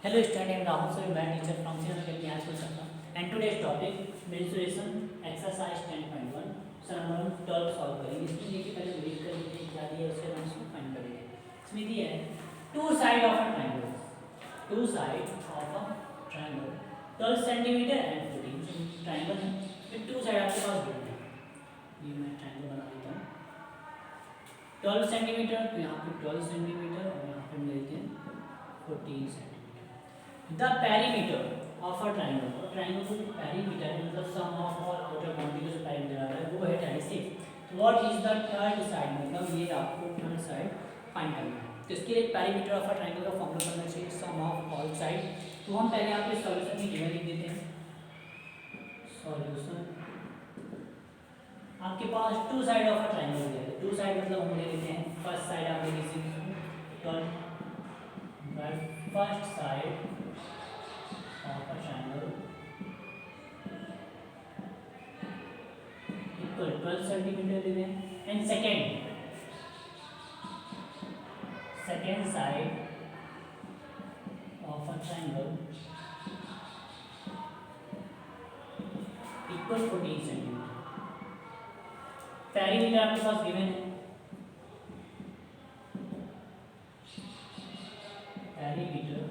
Hello student, I am Rahul sir, math teacher from Sri Academy High School Chakra. And today's topic mensuration exercise 10.1 sir हम 12 solve करेंगे। इसमें देखिए पहले break कर लीजिए क्या दिया है उसके बाद इसको फाइंड करेंगे। इसमें दिया है two side of a triangle 12 centimetre and 14 triangle है। फिर टू साइड आपके पास गिवन है। ये मैं ट्रायंगल बना देता हूँ 12 सेंटीमीटर, तो यहाँ पे 12 सेंटीमीटर और यहाँ पे मिलते हैं 14 centimetre. The perimeter of a triangle, और triangle को perimeter है मतलब sum of all outer boundary का जो perimeter आ रहा है वो है 36। What is the third side, मतलब ये आपको थर्ड साइड फाइंड करना है। तो इसके लिए perimeter of a triangle का फॉर्मूला करना चाहिए sum of all side। तो हम पहले यहाँ पे सॉल्यूशन की गिवन लिख देते हैं। सॉल्यूशन आपके पास two side of a triangle है। टू साइड मतलब हम ले लेते हैं फर्स्ट साइड आप ले लीजिए first side of a triangle equal 12 centimeter given and second side of a triangle equal 14 centimeter। perimeter आपके पास given है perimeter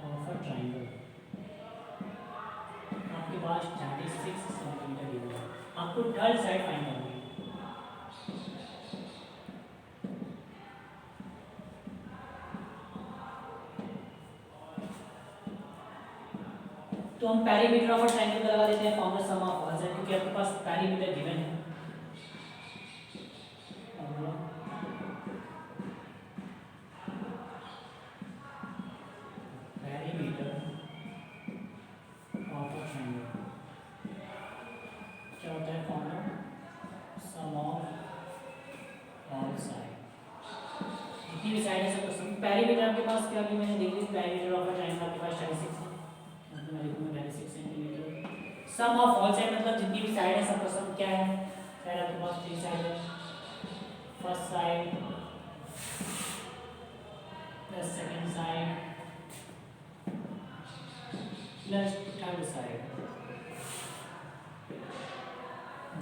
of a triangle आपके पास 36 सेंटीमीटर गिवन है। आपको थर्ड साइड फाइंड करनी है। तो हम पेरीमीटर ऑफ अ ट्रायंगल लगा देते हैं formula sum of all side, क्योंकि आपके पास पेरीमीटर गिवन है। पेरीमीटर आपके पास क्या भी मैंने देख ली पेरीमीटर ऑफ अ ट्रायंगल आपके पास 36 है, मतलब मैं लिखूंगा 36 centimetre. Sum of all side मतलब जितनी भी साइड है सबका सम क्या है। साइड आपके पास तीन साइड है, first side plus second side plus third side.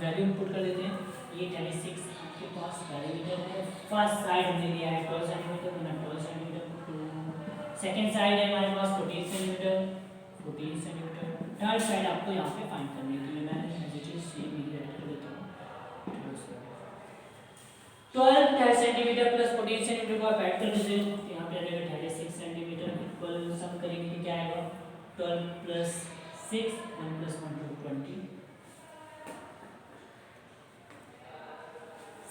Value input कर लेते हैं। ये 36 आपके पास पेरीमीटर है। फर्स्ट साइड हमने लिया है 12 सेंटीमीटर, तो 12 सेंटीमीटर। सेकेंड साइड है हमारे पास 14 सेंटीमीटर। थर्ड साइड आपको यहाँ पे फाइंड करनी है, तो मैं एज इट इज सेम ही ऐड कर देता हूँ। 12 सेंटीमीटर प्लस 14 सेंटीमीटर को आप ऐड कर दीजिए, यहाँ पे आ जाएगा 36 सेंटीमीटर। इक्वल सम करेंगे तो क्या आएगा 12 plus 6 1 plus 1 2 20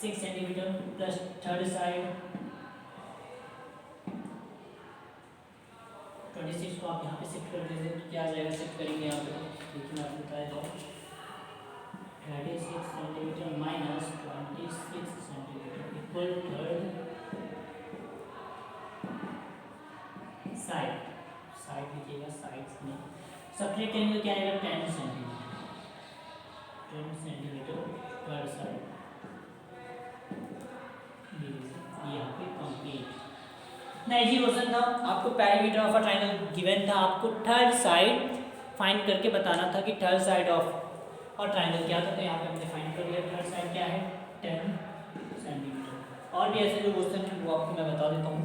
6 centimetre plus third side 26 को आप यहाँ पे शिफ्ट कर दीजिए, तो क्या आ जाएगा शिफ्ट करेंगे यहाँ पे, देखिए मैं आपको बताया तो 36 centimetre minus 26 centimetre equal third side लिखिएगा साइड्स में सब्ट्रैक्ट करेंगे तो क्या आएगा 10 सेंटीमीटर थर्ड साइड। यहाँ पे कंप्लीट नहीं जी क्वेश्चन था। आपको perimeter of a triangle given था, आपको थर्ड साइड फाइंड करके बताना था कि थर्ड साइड ऑफ और ट्रायंगल क्या था। तो यहाँ पे हमने फाइंड कर लिया। थर्ड साइड क्या है 10 सेंटीमीटर। और भी ऐसे जो क्वेश्चन है वो आपको मैं बता देता हूँ।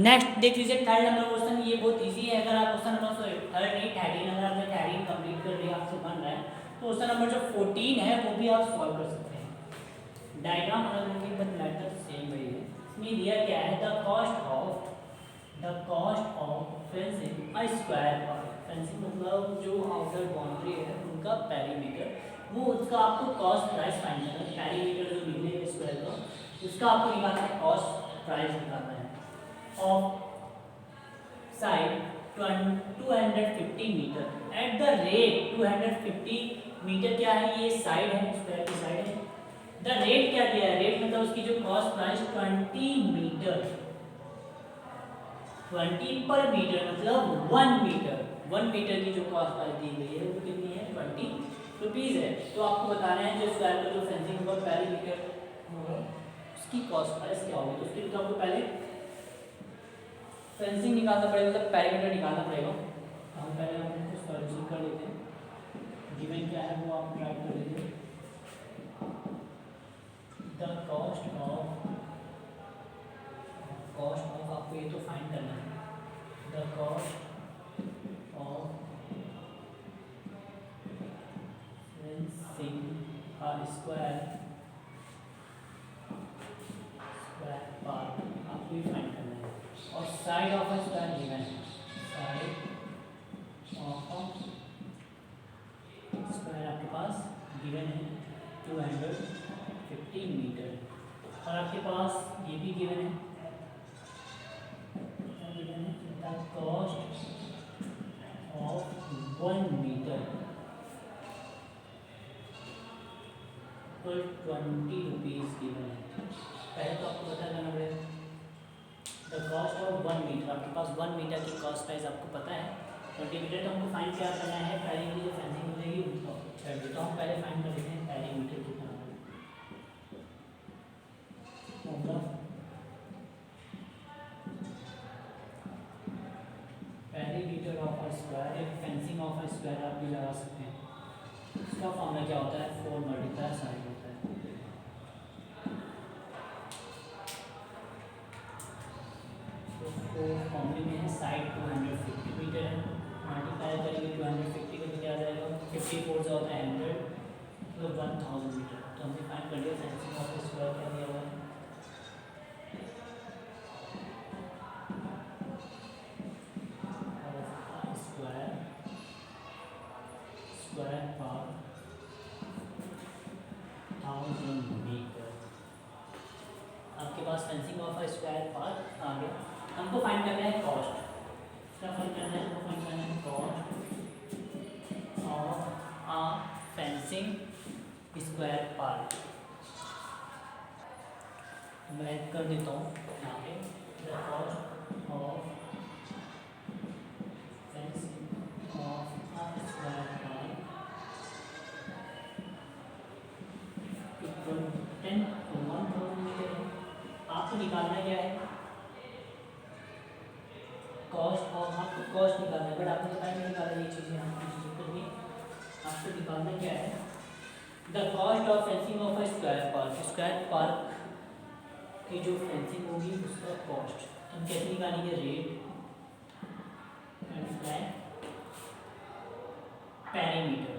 नेक्स्ट देख लीजिए थर्ड नंबर क्वेश्चन। ये बहुत इजी है। अगर आप क्वेश्चन नंबर थर्ड नहीं 13 अगर आपने 13 कंप्लीट कर लिया आपसे बन रहा है तो क्वेश्चन नंबर जो 14 है वो भी आप सॉल्व कर सकते हैं। डायग्राम अलग होंगे बट मैटर सेम वही है। इसमें दिया क्या है the cost of fencing a square. Fencing मतलब जो आउटर बाउंड्री है उनका पेरीमीटर, वो उसका आपको कॉस्ट प्राइस फाइंड करना है। पेरीमीटर जो निकले स्क्वायर का उसका आपको निकालना है, कॉस्ट प्राइस निकालना है। Of side 250 metre at the rate 250 metre क्या है, ये साइड है स्क्वायर की साइड है। द रेट क्या दिया है, रेट मतलब उसकी जो कॉस्ट प्राइस 20 मीटर 20 पर मीटर मतलब 1 मीटर की जो कॉस्ट प्राइस दी गई है वो कितनी है 20 रुपीज है। तो आपको बताना है जो स्क्वायर का जो फेंसिंग होगा पेरीमीटर होगा उसकी कॉस्ट प्राइस क्या होगी। तो उसके लिए तो आपको पहले फेंसिंग निकालना पड़ेगा, मतलब पैरामीटर निकालना पड़ेगा। हम पहले हम कुछ सॉल्यूशन कर लेते हैं। गिवन क्या है वो आप ट्राई कर लीजिए। द कॉस्ट ऑफ आपको ये तो फाइंड करना है। द कॉस्ट ऑफ फेंसिंग का स्क्वायर पार्ट आपको ये फाइंड करना है। और side of a square given है। साइड ऑफ अ स्क्वायर आपके पास गिवन है 215 मीटर। और आपके पास ये भी गिवन है, द कॉस्ट ऑफ 1 मीटर पर 20 रुपीज़ गिवन है। पहले तो आपको पता करना पड़ेगा द कॉस्ट ऑफ 1 मीटर। आपके पास 1 मीटर की कॉस्ट प्राइस आपको पता है 20 मीटर। तो हमको फाइंड क्या करना है, पहले की जो फेंसिंग हो जाएगी उनको छेड़ देता हूँ। पहले फाइंड कर लेते हैं पहले मीटर कितना है। पहले मीटर ऑफ अ स्क्वायर, एक फेंसिंग ऑफ अ स्क्वायर आप भी लगा सकते हैं। इसका फॉर्मूला क्या होता है, 4 मल्टीप्लाई साइन होता है। तो फॉर्मूले में है साइड 250 मीटर है, मल्टीप्लाई करेंगे 250 को तो क्या आ जाएगा, 54 से होता है 100, मतलब 1000 मीटर। तो हमने फाइंड कर लिया फेंसिंग ऑफ स्क्वायर क्या दिया हुआ है। स्क्वायर पर 1000 मीटर। आपके पास fencing of a square part आ गया। हमको फाइंड करना है कॉस्ट। क्या फाइंड करना है, हमको फाइंड करना है cost of a fencing square part. मैं कर देता हूँ यहाँ पे the cost of fencing of a square part equal 1000 metre है। आपको निकालना क्या है, कॉस्ट ऑफ, आपको कॉस्ट निकालना है, बट आपने बताया नहीं निकाला ये चीज़ें आपकी चीज़ों पर भी। आपको निकालना क्या है, the cost of fencing of a square park. Square park की जो फेंसिंग होगी उसका कॉस्ट हम कैसे निकालेंगे, रेट मल्टीप्लाई पैरामीटर।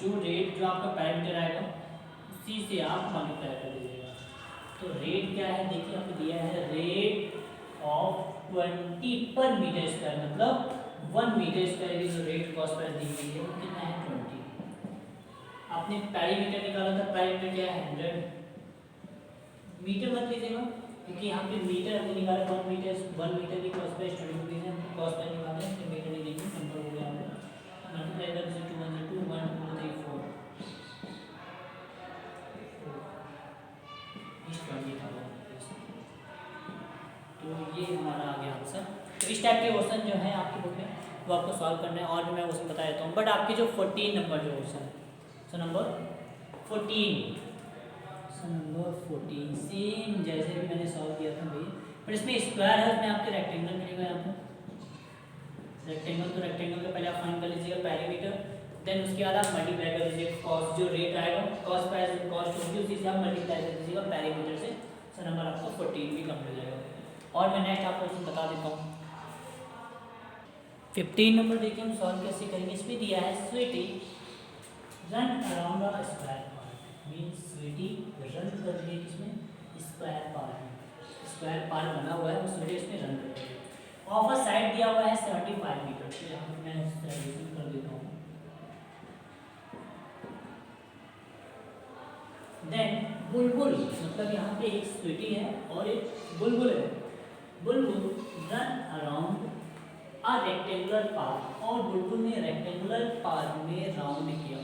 जो रेट जो आपका पैरामीटर आएगा उसी से आप मल्टीप्लाई कर दीजिएगा। तो रेट क्या है, देखिए आपको दिया है रेट ऑफ 20 पर मीटर स्क्वायर, मतलब 1 मीटर स्क्वायर की जो रेट कॉस्ट प्राइस दी गई है वो कितना है 20। आपने पैरामीटर निकाला था, पैरामीटर क्या है 100 मीटर मत लीजिएगा क्योंकि यहाँ पे मीटर हमने निकाला 1 मीटर की कॉस्ट प्राइस 20 रुपीज़ है। कॉस्ट प्राइस निकाले तो मीटर नहीं देंगे, सिंपल हो गया हमारा। मल्टीप्लाई कर दीजिए 2 1 2 1 2 3 4 तो ये हमारा आ गया आंसर। तो इस टाइप के क्वेश्चन जो है आपकी बुक में वो आपको सॉल्व करना है, और भी मैं उसमें बता देता हूँ। बट आपके जो 14 नंबर जो क्वेश्चन है, सो नंबर 14 सेम जैसे भी मैंने सॉल्व किया था भाई, पर इसमें स्क्वायर है, उसमें आपके रेक्टेंगल मिलेगा। यहाँ पर रेक्टेंगल, तो रेक्टेंगल का पहले आप फाइंड कर लीजिएगा पैरामीटर, देन उसके बाद आप मल्टीप्लाई कर लीजिए कॉस्ट, जो रेट आएगा कॉस्ट प्राइस कॉस्ट होगी उसी से आप मल्टीप्लाई कर दीजिएगा पैरामीटर से। सो नंबर आपको 14 भी कम मिल जाएगा। और मैं नेक्स्ट आपको इसमें बता देता हूँ 15 नंबर देखिए हम सॉल्व कैसे करेंगे। इसमें दिया है Sweety run around a square part, means Sweety run कर रही है किसमें, स्क्वायर पार्ट में। स्क्वायर पार्ट बना हुआ है, वो स्वीटी इसमें रन कर रही है। ऑफ अ साइड दिया हुआ है 75 मीटर, तो यहाँ पर मैं सॉल्यूशन कर देता हूँ। देन बुलबुल, मतलब यहाँ पे एक स्वीटी है और एक बुलबुल है। बुलबुल run around a rectangular park, और बुलबुल ने रेक्टेंगुलर पार्क में राउंड किया,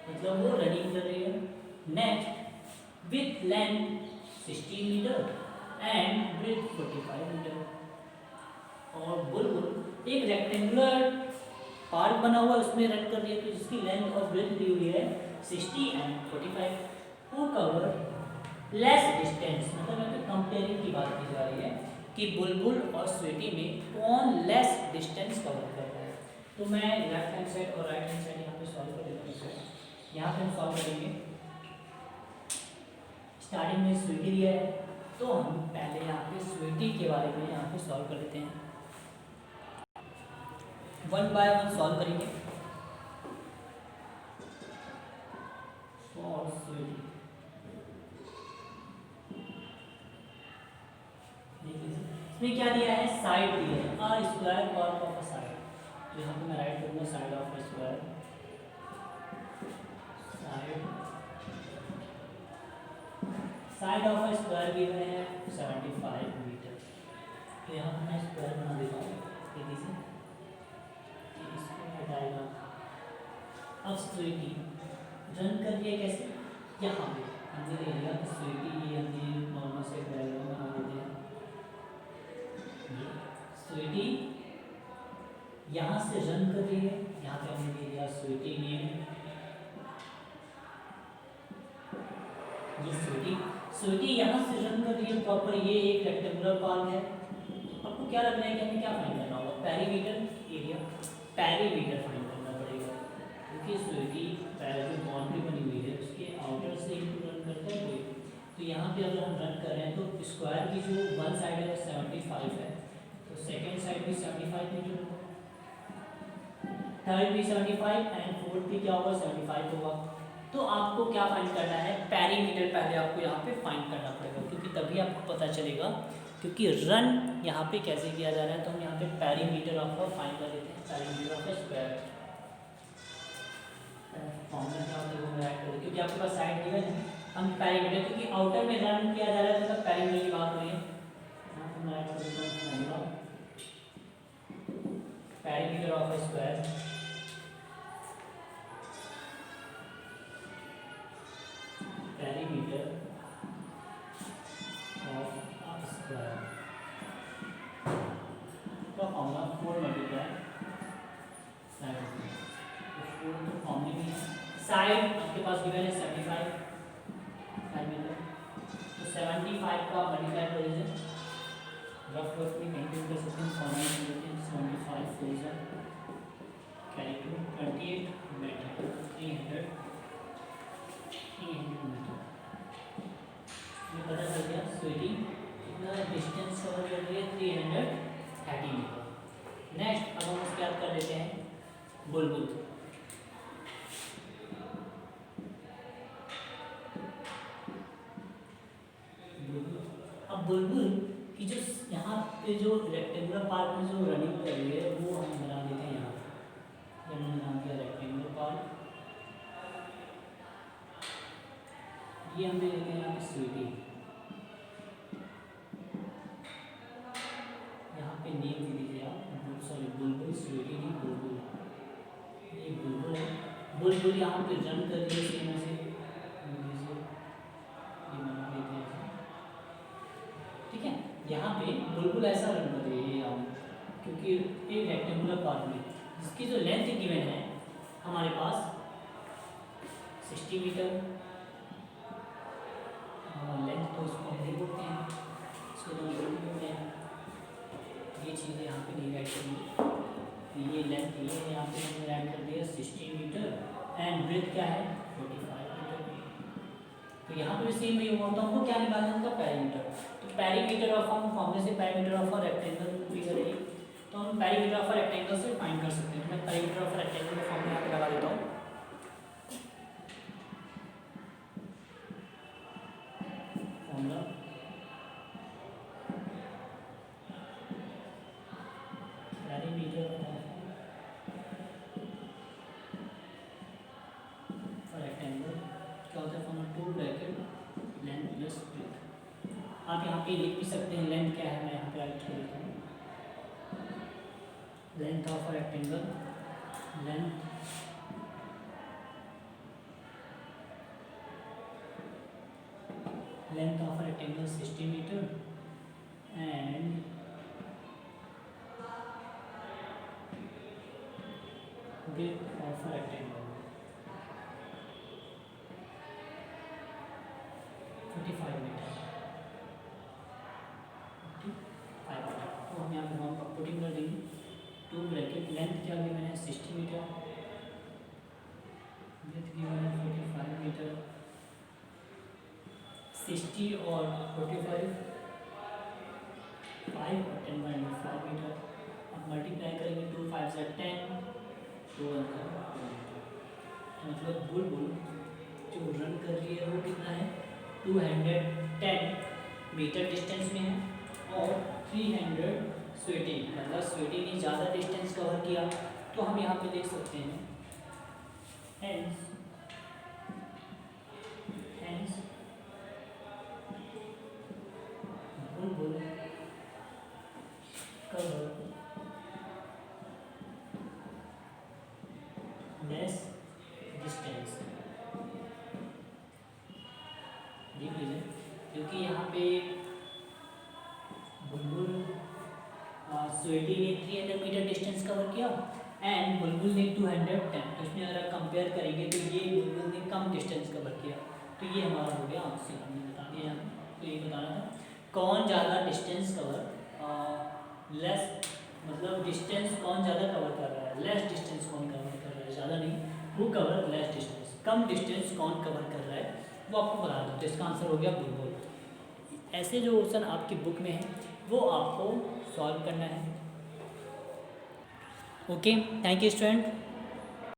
मतलब वो रनिंग कर रही है। Next with length 16 metre and breadth 45 metre, और बुलबुल एक रेक्टेंगुलर पार्क बना हुआ उसमें रन कर रही है, तो जिसकी लेंथ और ब्रेथ दी हुई है 60 and 45। Who cover less distance, मतलब यहाँ पे कंपेयरिंग की बात की जा रही है कि बुलबुल और स्वीटी में कौन लेस डिस्टेंस कवर कर रहा है। तो मैं लेफ्ट हैंड साइड और राइट हैंड साइड यहाँ पे सॉल्व कर देता हूँ। यहाँ पे हम सॉल्व करेंगे, स्टार्टिंग में स्वीटी दिया है तो हम पहले यहाँ पे स्वीटी के बारे में यहाँ पे सॉल्व कर लेते हैं, वन बाय वन सॉल्व करेंगे। और स्वीटी इसमें क्या दिया है, साइड दिया है, are square cord of a side. तो यहाँ पे मैं राइट करूँगा side of a square, side of a square given है 75 मीटर। तो यहाँ पे मैं स्क्वायर बना देता हूँ, देखिए इसको हटाएगा। अब स्वीटी रन कर दिया कैसे, यहाँ पे हमने ले लिया स्वीटी, ये हमने नॉर्मल से डायग्राम बना देते हैं। स्वीटी यहाँ से रन कर रही है, यहाँ पे हमने दे दिया स्वीटी नेम। ये स्वीटी यहाँ से रन कर रही है प्रॉपर, ये एक रेक्टेंगुलर पार्क है। आपको क्या लगना है कि हमें क्या फाइंड करना होगा, पेरीमीटर एरिया, पेरीमीटर फाइंड करना पड़ेगा, क्योंकि स्वीटी जो बाउंड्री बनी हुई है उसके आउटर से ही रन करता है कोई। तो यहाँ पे अगर हम रन कर रहे हैं तो स्क्वायर की जो वन साइड है 75 है, तो सेकेंड साइड भी 75 मीटर होगा, थर्ड भी 75 एंड फोर्थ भी क्या होगा 75 होगा। तो आपको क्या फाइंड करना है, पेरीमीटर पहले आपको यहाँ पे फाइंड करना पड़ेगा, क्योंकि तभी आपको पता चलेगा, क्योंकि रन यहाँ पे कैसे किया जा रहा है। तो हम यहाँ पे पेरीमीटर ऑफ फाइंड कर लेते हैं, पेरीमीटर ऑफ स्क्वायर फॉर्मूला क्या होता है वो मैं ऐड कर दूं, क्योंकि आपके पास साइड गिवन है, हम पेरीमीटर, क्योंकि आउटर में रन किया जा रहा है तो मतलब पेरीमीटर की बात हो रही है। यहाँ पे मैं ऐड कर देता हूँ formula, perimeter of square perimeter of square का फॉर्मूला 4 मल्टीप्लाई साइड, तो 4 तो फॉर्मूले में है, साइड आपके पास गिवन है 75 मीटर, तो 75 का मल्टीप्लाई कर दीजिए, रफ वर्क में कहीं भी कर सकते हैं, फॉर्मूला में लेते हैं 75 4 कैरी टू 28 मीटर 300 मीटर। ये पता चल गया स्वीटी कितना डिस्टेंस कवर कर रही है, 330 मीटर। नेक्स्ट अब हम उसके बाद कर लेते हैं बुलबुल। अब बुलबुल की जो यहाँ पे जो रेक्टेंगुलर पार्ट में जो रनिंग कर रही है वो हम बना देते हैं, यहाँ हमने बना दिया रेक्टेंगुलर पार्ट, ये हमने लेते हैं यहाँ पे स्वीटी, यहाँ पे नेम दे दीजिए आप, सॉरी बुलबुल, स्वीटी नहीं बुलबुल, ये बुलबुल है। बुलबुल यहाँ पे रन कर रही है सेम ऐसे, ये बना देते हैं, ठीक है। यहाँ पे बुलबुल ऐसा रन कर रही है यहाँ, क्योंकि एक रेक्टेंगुलर पार्ट में जिसकी जो लेंथ गिवन है हमारे पास 60 मीटर, लेंथ तो इसको हम नहीं बोलते हैं, इसको तो मीटर बोलते हैं। ये चीज़ें यहाँ पे नहीं राइट करेंगे, ये लेंथ ये है, यहाँ पे हमने राइट कर दिया 60 मीटर एंड ब्रेथ क्या है 45 मीटर। तो यहाँ पे भी सेम वही होगा, तो हमको क्या निकालना है उसका पेरीमीटर। तो पेरीमीटर ऑफ हम फॉर्मूले से पेरीमीटर ऑफ रेक्टेंगल भी करेंगे, तो हम पेरीमीटर ऑफ रेक्टेंगल से फाइंड कर सकते हैं। मैं पेरीमीटर ऑफ रेक्टेंगल का फॉर्मूला यहाँ पे लगा देता हूँ, फॉर्मूला पेरीमीटर ऑफ रेक्टेंगल क्या होता है, formula 2 bracket length plus breadth. आप यहाँ पे लिख भी सकते हैं लेंथ क्या है, मैं यहाँ पे राइट कर देता हूँ, length of rectangle, length of rectangle 60 metre and width of rectangle 60 और 45, 5 और 10 माइनस 5 मीटर। अब मल्टीप्लाई करेंगे, 2 5 से 10, 2 मतलब बुलबुल जो रन कर रही है वो कितना है, 210 मीटर डिस्टेंस में है और 300 स्वेटिंग, मतलब स्वेटिंग ने ज़्यादा डिस्टेंस कवर किया। तो हम यहाँ पे देख सकते हैं हेंस बुलबुल कवर लेस डिस्टेंस। देख लीजिए, क्योंकि यहाँ पे बुलबुल स्वेटी ने 300 मीटर डिस्टेंस कवर किया एंड बुलबुल ने 210, तो इसमें अगर कंपेयर करेंगे तो ये बुलबुल ने कम डिस्टेंस कवर किया। तो ये हमारा हो गया आंसर, हमने बता दिया यहाँ। तो ये बताना था कौन ज़्यादा डिस्टेंस कवर लेस, मतलब डिस्टेंस कौन ज़्यादा कवर कर रहा है, लेस डिस्टेंस कौन कवर कर रहा है, ज़्यादा नहीं, वो कवर लेस डिस्टेंस, कम डिस्टेंस कौन कवर कर रहा है वो आपको बता दो। तो इसका आंसर हो गया बुलबुल। ऐसे जो क्वेश्चन आपकी बुक में है वो आपको सॉल्व करना है। Okay, thank you student.